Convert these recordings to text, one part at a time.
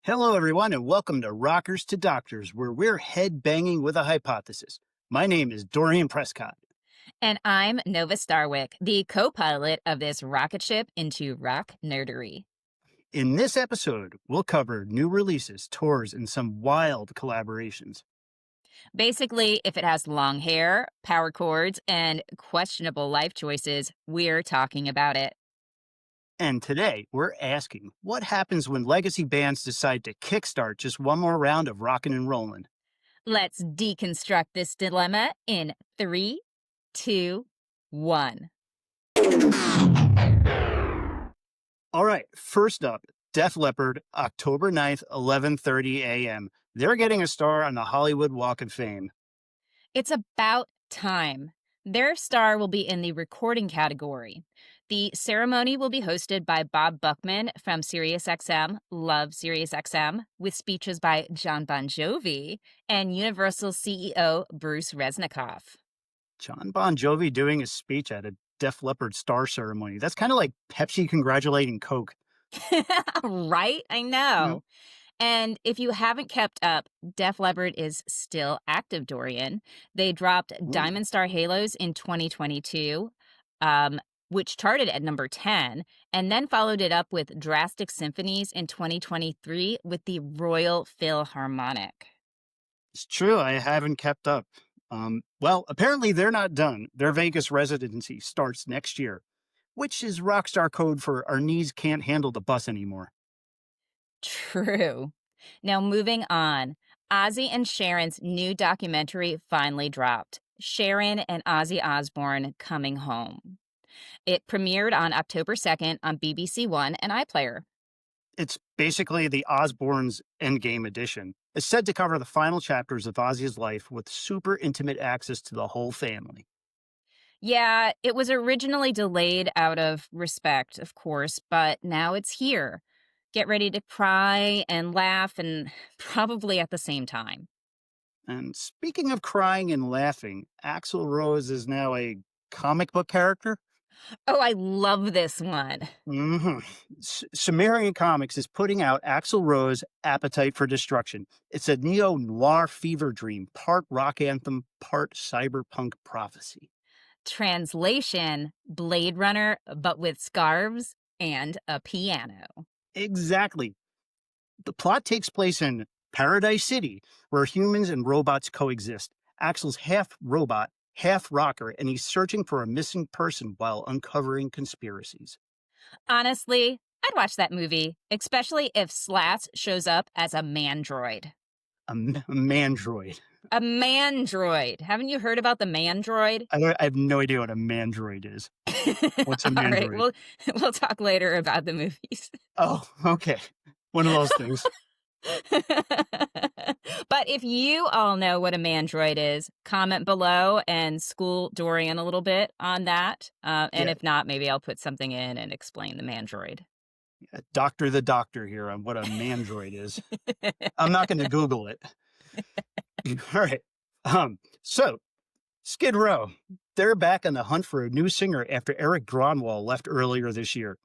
Hello, everyone, and welcome to Rockers to Doctors, where we're headbanging with a hypothesis. My name is Dorian Prescott. And I'm Nova Starwick, the co pilot of this rocket ship into rock nerdery. In this episode, we'll cover new releases, tours, and some wild collaborations. Basically, if it has long hair, power chords, and questionable life choices, we're talking about it. And today, we're asking what happens when legacy bands decide to kickstart just one more round of rockin' and rollin'? Let's deconstruct this dilemma in 3, 2, 1. All right, first up, Def Leppard, October 9th, 11:30 a.m. They're getting a star on the Hollywood Walk of Fame. It's about time. Their star will be in the recording category. The ceremony will be hosted by Bob Buckman from SiriusXM, love SiriusXM, with speeches by Jon Bon Jovi and Universal CEO Bruce Resnikoff. Jon Bon Jovi doing a speech at a Def Leppard star ceremony. That's kind of like Pepsi congratulating Coke. Right? I know. And if you haven't kept up, Def Leppard is still active, Dorian. They dropped Diamond Star Halos in 2022, which charted at number 10, and then followed it up with Drastic Symphonies in 2023 with the Royal Philharmonic. It's true. I haven't kept up. Well, apparently they're not done. Their Vegas residency starts next year, which is rockstar code for our knees can't handle the bus anymore. True. Now, moving on. Ozzy and Sharon's new documentary finally dropped. Sharon and Ozzy Osbourne Coming Home. It premiered on October 2nd on BBC One and iPlayer. It's basically the Osbournes Endgame edition. It's said to cover the final chapters of Ozzy's life with super intimate access to the whole family. Yeah, it was originally delayed out of respect, of course, but now it's here. Get ready to cry and laugh and probably at the same time. And speaking of crying and laughing, Axl Rose is now a comic book character. Oh, I love this one. Sumerian Comics is putting out Axl Rose Appetite for Destruction. It's a neo-noir fever dream, part rock anthem, part cyberpunk prophecy. Translation, Blade Runner, but with scarves and a piano. Exactly. The plot takes place in Paradise City, where humans and robots coexist. Axel's half robot, half rocker, and he's searching for a missing person while uncovering conspiracies. Honestly, I'd watch that movie, especially if Slats shows up as a mandroid. A mandroid. A mandroid. Haven't you heard about the mandroid? I have no idea what a mandroid is. What's a mandroid? All right, we'll talk later about the movies. Oh, okay. One of those things. But if you all know what a mandroid is, comment below and school Dorian a little bit on that. And if not, maybe I'll put something in and explain the mandroid. Dr. the Doctor here on what a mandroid is. I'm not going to Google it. All right. So Skid Row, they're back on the hunt for a new singer after Eric Gronwall left earlier this year.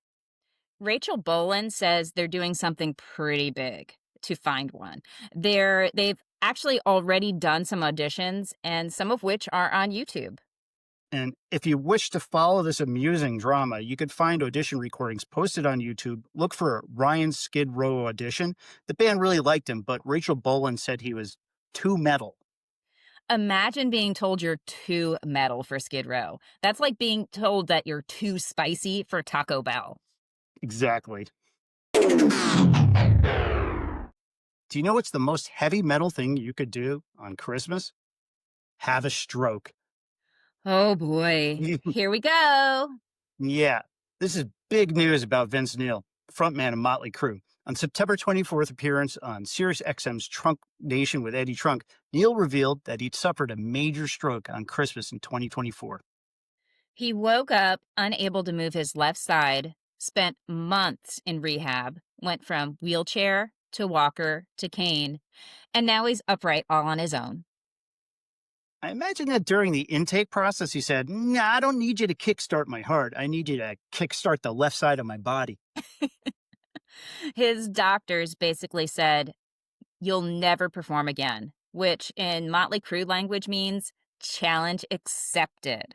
Rachel Bolan says they're doing something pretty big to find one. They've actually already done some auditions, and some of which are on YouTube. And if you wish to follow this amusing drama, you could find audition recordings posted on YouTube. Look for Ryan's Skid Row audition. The band really liked him, but Rachel Bolan said he was too metal. Imagine being told you're too metal for Skid Row. That's like being told that you're too spicy for Taco Bell. Exactly. Do you know what's the most heavy metal thing you could do on Christmas? Have a stroke. Oh boy, here we go. Yeah, this is big news about Vince Neil, frontman of Mötley Crüe. On September 24th appearance on SiriusXM's Trunk Nation with Eddie Trunk, Neil revealed that he'd suffered a major stroke on Christmas in 2024. He woke up unable to move his left side, spent months in rehab, went from wheelchair to walker to cane, and now he's upright all on his own. I imagine that during the intake process, he said, "Nah, I don't need you to kickstart my heart. I need you to kickstart the left side of my body." His doctors basically said, "You'll never perform again," which in Mötley Crüe language means challenge accepted.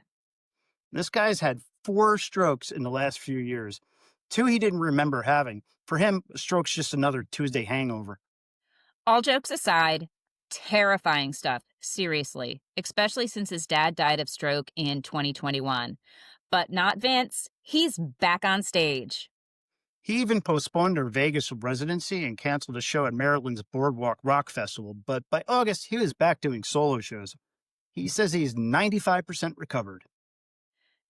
This guy's had 4 strokes in the last few years. 2 he didn't remember having. For him, a stroke's just another Tuesday hangover. All jokes aside, terrifying stuff, seriously, especially since his dad died of stroke in 2021. But not Vince. He's back on stage. He even postponed her Vegas residency and canceled a show at Maryland's Boardwalk Rock Festival, but by August, he was back doing solo shows. He says he's 95% recovered.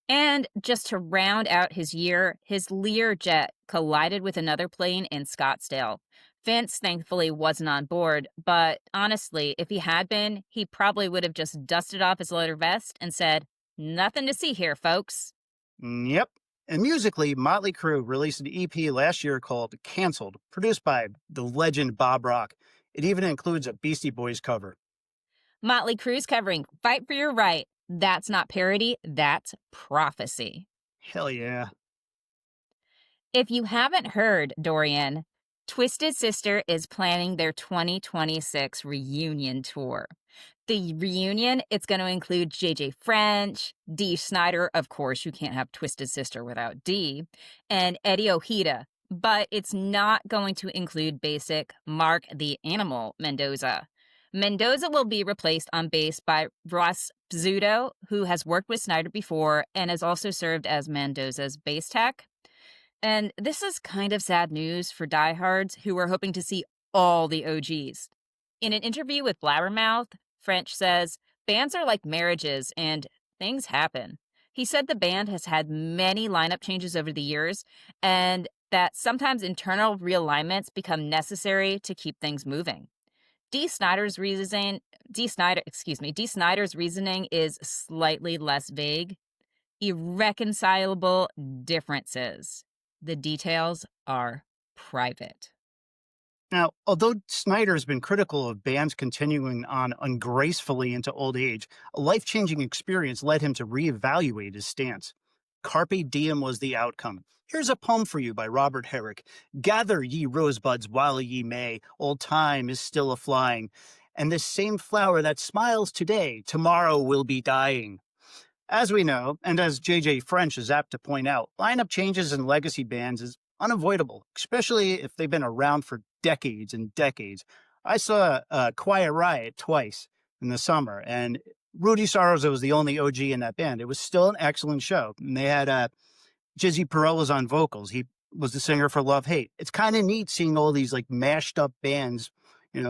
And just to round out his year, his Lear jet collided with another plane in Scottsdale. Vince thankfully wasn't on board, but honestly, if he had been, he probably would have just dusted off his leather vest and said, "Nothing to see here, folks." Yep. And musically, Mötley Crüe released an EP last year called Cancelled, produced by the legend Bob Rock. It even includes a Beastie Boys cover. Mötley Crüe's covering Fight for Your Right. That's not parody, that's prophecy. Hell yeah. If you haven't heard, Dorian, Twisted Sister is planning their 2026 reunion tour. The reunion, it's going to include JJ French, Dee Snider, of course, you can't have Twisted Sister without Dee, and Eddie Ojeda. But it's not going to include basic Mark the Animal Mendoza. Mendoza will be replaced on bass by Ross Pizzuto, who has worked with Snider before and has also served as Mendoza's bass tech. And this is kind of sad news for diehards who are hoping to see all the OGs. In an interview with Blabbermouth, French says, "Bands are like marriages and things happen." He said the band has had many lineup changes over the years and that sometimes internal realignments become necessary to keep things moving. Dee Snider's reasoning is slightly less vague. Irreconcilable differences. The details are private. Now, although Snyder has been critical of bands continuing on ungracefully into old age, a life changing experience led him to reevaluate his stance. Carpe diem was the outcome. Here's a poem for you by Robert Herrick. Gather ye rosebuds while ye may, old time is still a flying, and this same flower that smiles today, tomorrow will be dying. As we know, and as JJ French is apt to point out, lineup changes in legacy bands is unavoidable, especially if they've been around for decades and decades. I saw Quiet Riot twice in the summer, and Rudy Sarzo was the only OG in that band. It was still an excellent show. And they had Jizzy Perella's on vocals. He was the singer for Love Hate. It's kind of neat seeing all these like mashed up bands,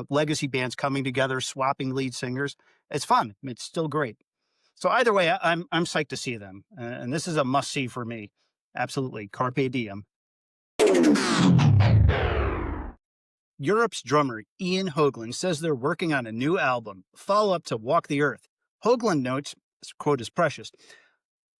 legacy bands coming together, swapping lead singers. It's fun. It's still great. So either way, I'm psyched to see them, and this is a must see for me. Absolutely, carpe diem. Europe's drummer Ian Hoagland says they're working on a new album, follow-up to Walk the Earth. Hoagland notes, this quote is precious,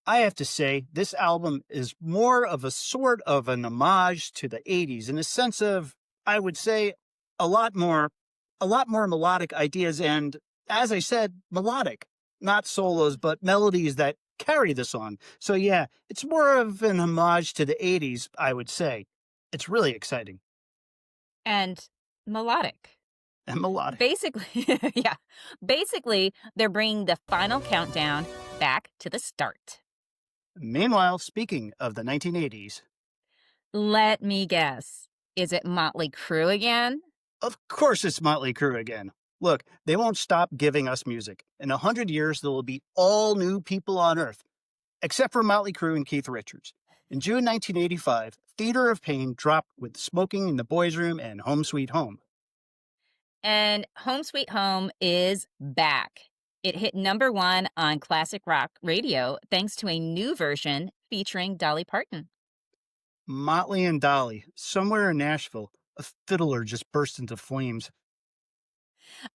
"I have to say, this album is more of a sort of an homage to the 80s in a sense of, I would say, a lot more melodic ideas and, as I said, melodic. Not solos, but melodies that carry the song. So yeah, it's more of an homage to the 80s, I would say. It's really exciting." And melodic. And melodic. Basically, they're bringing the final countdown back to the start. Meanwhile, speaking of the 1980s. Let me guess. Is it Mötley Crüe again? Of course it's Mötley Crüe again. Look, they won't stop giving us music. In 100 years, there will be all new people on Earth, except for Mötley Crüe and Keith Richards. In June 1985, Theater of Pain dropped with Smoking in the Boys' Room and Home Sweet Home. And Home Sweet Home is back. It hit #1 on classic rock radio thanks to a new version featuring Dolly Parton. Motley and Dolly, somewhere in Nashville, a fiddler just burst into flames.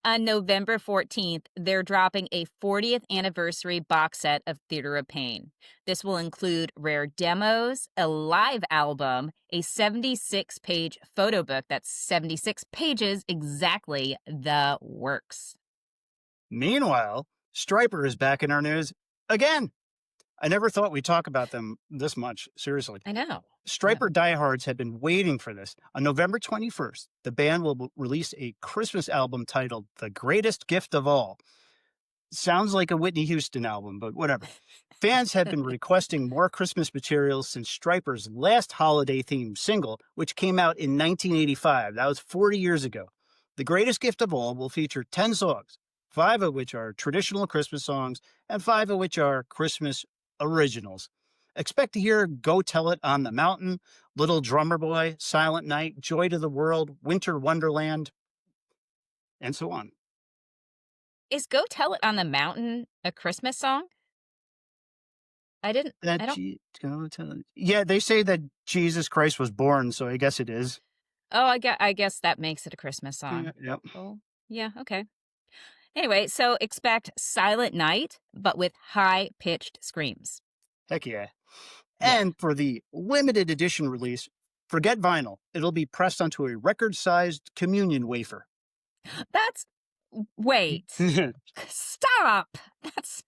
On November 14th, they're dropping a 40th anniversary box set of Theater of Pain. This will include rare demos, a live album, a 76-page photo book that's 76 pages exactly, the works. Meanwhile, Stryper is back in our news again. I never thought we'd talk about them this much. Seriously. I know. Yeah. Stryper diehards had been waiting for this. On November 21st, the band will release a Christmas album titled The Greatest Gift of All. Sounds like a Whitney Houston album, but whatever. Fans have been requesting more Christmas material since Stryper's last holiday-themed single, which came out in 1985. That was 40 years ago. The Greatest Gift of All will feature 10 songs, 5 of which are traditional Christmas songs, and 5 of which are Christmas originals. Expect to hear Go Tell It on the Mountain, Little Drummer Boy, Silent Night, Joy to the World, Winter Wonderland, and so on. Is Go Tell It on the Mountain a Christmas song? I don't. Yeah, they say that Jesus Christ was born, so I guess it is. Oh, I guess that makes it a Christmas song. Yep. Oh, yeah, okay. Anyway, so expect Silent Night, but with high-pitched screams. Heck yeah. Yeah. And for the limited edition release, forget vinyl. It'll be pressed onto a record-sized communion wafer. Wait. Stop! That's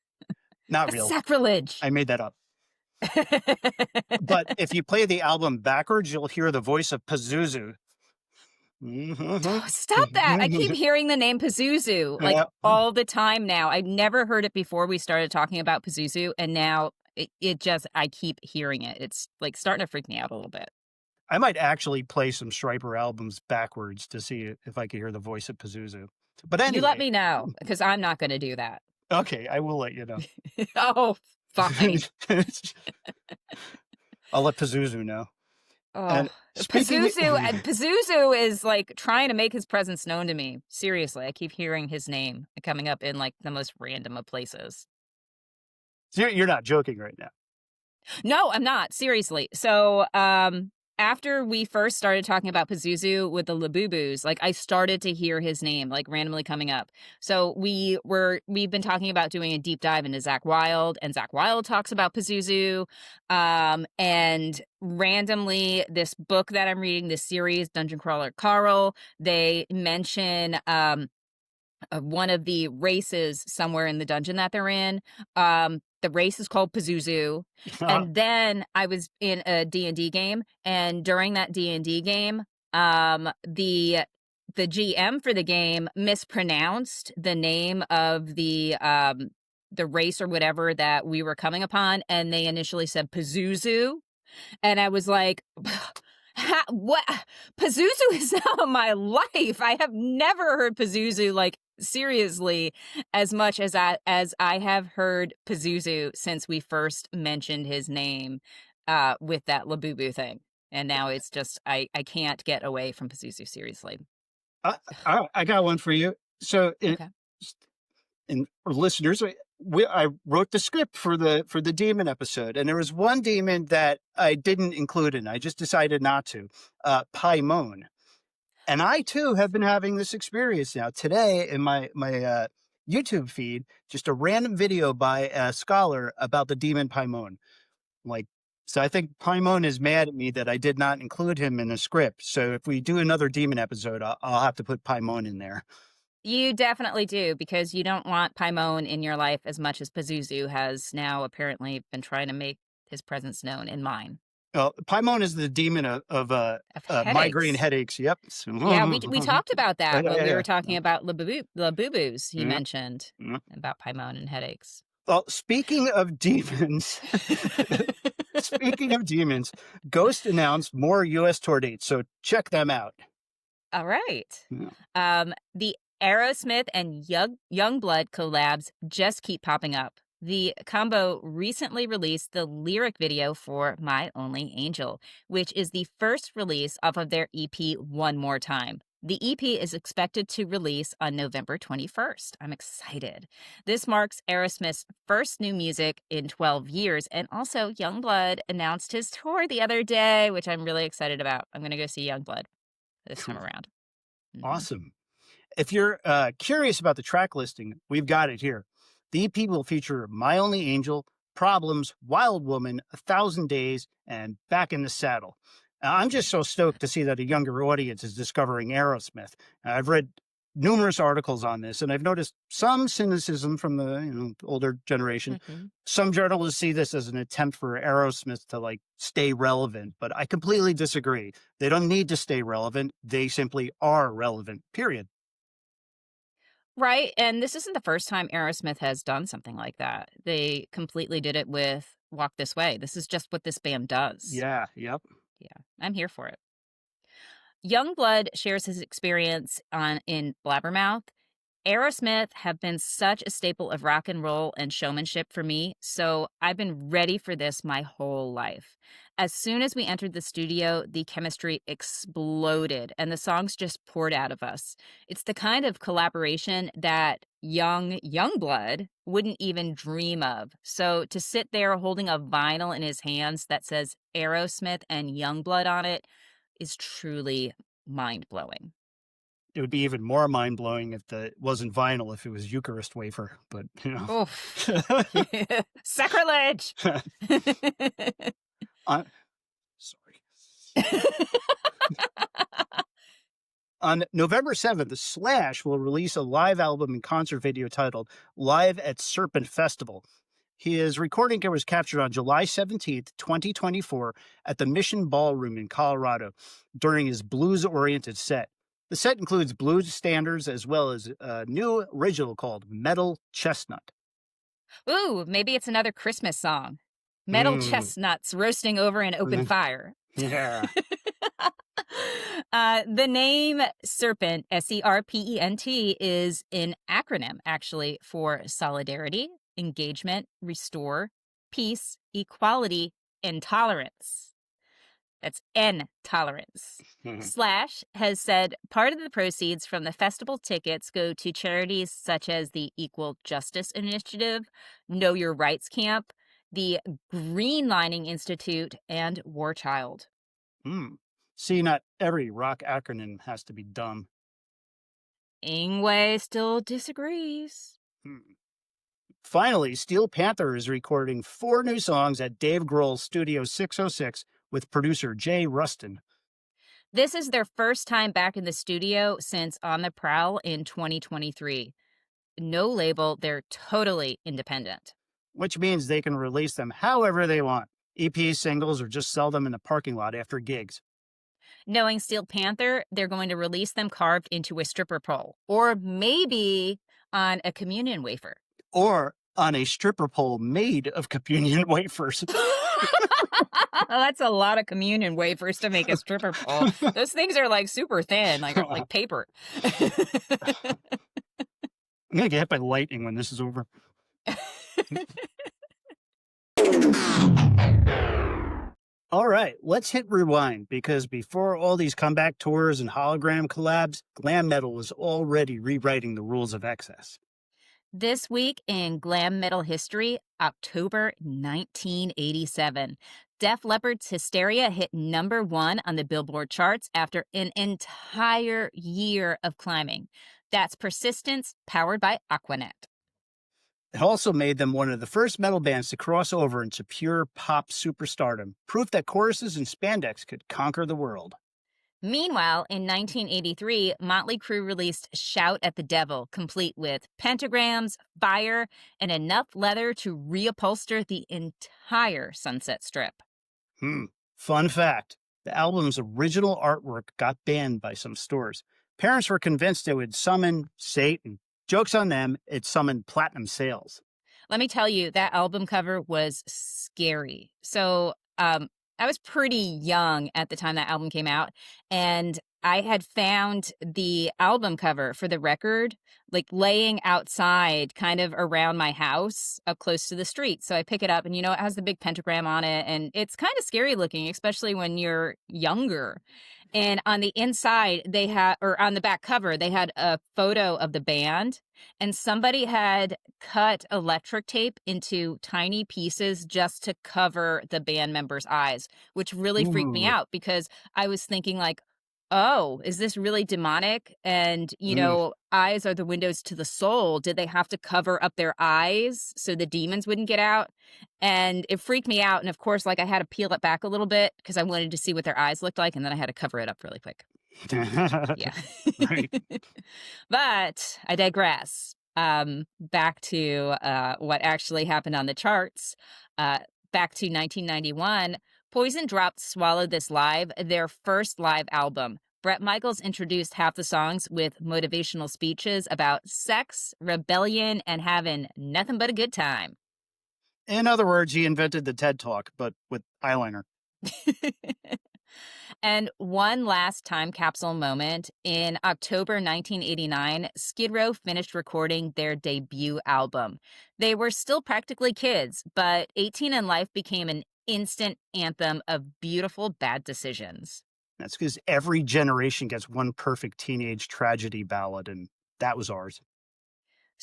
not real. Sacrilege. I made that up. But if you play the album backwards, you'll hear the voice of Pazuzu. Stop that. I keep hearing the name Pazuzu like all the time now. I've never heard it before we started talking about Pazuzu, and now I keep hearing it. It's like starting to freak me out a little bit. I might actually play some Stryper albums backwards to see if I can hear the voice of Pazuzu. But anyway. You let me know, because I'm not going to do that. Okay, I will let you know. Oh, fine. I'll let Pazuzu know. Oh, and Pazuzu is like trying to make his presence known to me. Seriously, I keep hearing his name coming up in like the most random of places. So you're not joking right now? No, I'm not. Seriously. So, after we first started talking about Pazuzu with the Labubus, like I started to hear his name like randomly coming up. So we've been talking about doing a deep dive into Zakk Wylde, and Zakk Wylde talks about Pazuzu. And randomly, this book that I'm reading, this series, Dungeon Crawler Carl, they mention one of the races somewhere in the dungeon that they're in. The race is called Pazuzu. And then I was in a D&D game, and during that D&D game, the GM for the game mispronounced the name of the race or whatever that we were coming upon, and they initially said Pazuzu, and I was like, what? Pazuzu is not my life. I have never heard Pazuzu like seriously as much as I have heard Pazuzu since we first mentioned his name with that Labubu thing. And now it's just I can't get away from Pazuzu, seriously. I got one for you. So and for listeners, I wrote the script for the demon episode, and there was one demon that I didn't include in. I just decided not to. Paimon. And I too have been having this experience now. Today in my YouTube feed, just a random video by a scholar about the demon Paimon. So I think Paimon is mad at me that I did not include him in the script. So if we do another demon episode, I'll have to put Paimon in there. You definitely do, because you don't want Paimon in your life as much as Pazuzu has now apparently been trying to make his presence known in mine. Paimon is the demon of migraine headaches. Yep. Yeah, we talked about that when we were talking about Labubus. He mentioned about Paimon and headaches. Well, speaking of demons, Ghost announced more U.S. tour dates, so check them out. All right. Yeah. The Aerosmith and Yungblud collabs just keep popping up. The combo recently released the lyric video for My Only Angel, which is the first release off of their EP One More Time. The EP is expected to release on November 21st. I'm excited. This marks Aerosmith's first new music in 12 years, and also Yungblud announced his tour the other day, which I'm really excited about. I'm going to go see Yungblud this time around. Awesome. If you're curious about the track listing, we've got it here. The EP will feature My Only Angel, Problems, Wild Woman, 1,000 Days, and Back in the Saddle. I'm just so stoked to see that a younger audience is discovering Aerosmith. I've read numerous articles on this, and I've noticed some cynicism from the older generation. Mhm. Some journalists see this as an attempt for Aerosmith to like stay relevant, but I completely disagree. They don't need to stay relevant. They simply are relevant, period. Right, and this isn't the first time Aerosmith has done something like that. They completely did it with Walk This Way. This is just what this band does. Yeah, yep. Yeah, I'm here for it. Youngblood shares his experience in Blabbermouth. Aerosmith have been such a staple of rock and roll and showmanship for me, so I've been ready for this my whole life. As soon as we entered the studio, the chemistry exploded and the songs just poured out of us. It's the kind of collaboration that Youngblood wouldn't even dream of. So to sit there holding a vinyl in his hands that says Aerosmith and Youngblood on it is truly mind-blowing. It would be even more mind blowing if it wasn't vinyl, if it was Eucharist wafer, but Oof. Sacrilege! I- sorry. On November 7th, the Slash will release a live album and concert video titled Live at Serpent Festival. His recording was captured on July 17th, 2024, at the Mission Ballroom in Colorado during his blues-oriented set. The set includes blues standards as well as a new original called Metal Chestnut. Ooh, maybe it's another Christmas song. Metal chestnuts roasting over an open fire. Yeah. The name Serpent, Serpent, is an acronym actually for solidarity, engagement, restore, peace, equality, and tolerance. That's N tolerance. Slash has said part of the proceeds from the festival tickets go to charities such as the Equal Justice Initiative, Know Your Rights Camp, the Green Lining Institute, and War Child. See, not every rock acronym has to be dumb. Ingwe still disagrees. Finally, Steel Panther is recording 4 new songs at Dave Grohl's Studio 606 with producer Jay Rustin. This is their first time back in the studio since On the Prowl in 2023. No label, they're totally independent. Which means they can release them however they want. EP singles or just sell them in the parking lot after gigs. Knowing Steel Panther, they're going to release them carved into a stripper pole, or maybe on a communion wafer. Or on a stripper pole made of communion wafers. That's a lot of communion wafers to make a stripper pole. Those things are like super thin, like paper. I'm going to get hit by lightning when this is over. All right, let's hit rewind, because before all these comeback tours and hologram collabs, glam metal was already rewriting the rules of excess. This week in glam metal history, October 1987, Def Leppard's Hysteria hit #1 on the Billboard charts after an entire year of climbing. That's Persistence, powered by Aquanet. It also made them one of the first metal bands to cross over into pure pop superstardom, proof that choruses and spandex could conquer the world. Meanwhile, in 1983, Mötley Crüe released Shout at the Devil, complete with pentagrams, fire, and enough leather to reupholster the entire Sunset Strip. Fun fact, the album's original artwork got banned by some stores. Parents were convinced it would summon Satan. Joke's on them, it summoned platinum sales. Let me tell you, that album cover was scary. So, I was pretty young at the time that album came out, and I had found the album cover for the record, like, laying outside kind of around my house up close to the street. So I pick it up, and, it has the big pentagram on it, and it's kind of scary looking, especially when you're younger. And on the inside, on the back cover, they had a photo of the band, and somebody had cut electric tape into tiny pieces just to cover the band members' eyes, which really freaked me out, because I was thinking like, oh, is this really demonic? And, eyes are the windows to the soul. Did they have to cover up their eyes so the demons wouldn't get out? And it freaked me out. And of course, I had to peel it back a little bit because I wanted to see what their eyes looked like. And then I had to cover it up really quick. Yeah. Right. But I digress. Back to what actually happened on the charts. Uh, Back to 1991, Poison dropped Swallow This Live, their first live album. Bret Michaels introduced half the songs with motivational speeches about sex, rebellion, and having nothing but a good time. In other words, he invented the TED Talk, but with eyeliner. And one last time capsule moment. In October 1989, Skid Row finished recording their debut album. They were still practically kids, but 18 in Life became an instant anthem of beautiful bad decisions. That's because every generation gets one perfect teenage tragedy ballad, and that was ours.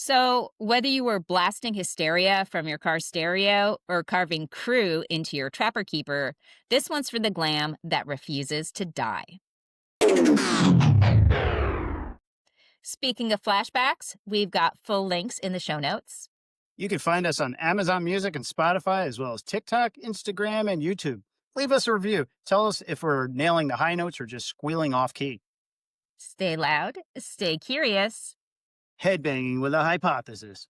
So, whether you were blasting hysteria from your car stereo or carving Crüe into your Trapper Keeper, this one's for the glam that refuses to die. Speaking of flashbacks, we've got full links in the show notes. You can find us on Amazon Music and Spotify, as well as TikTok, Instagram, and YouTube. Leave us a review. Tell us if we're nailing the high notes or just squealing off key. Stay loud, stay curious. Headbanging with a hypothesis.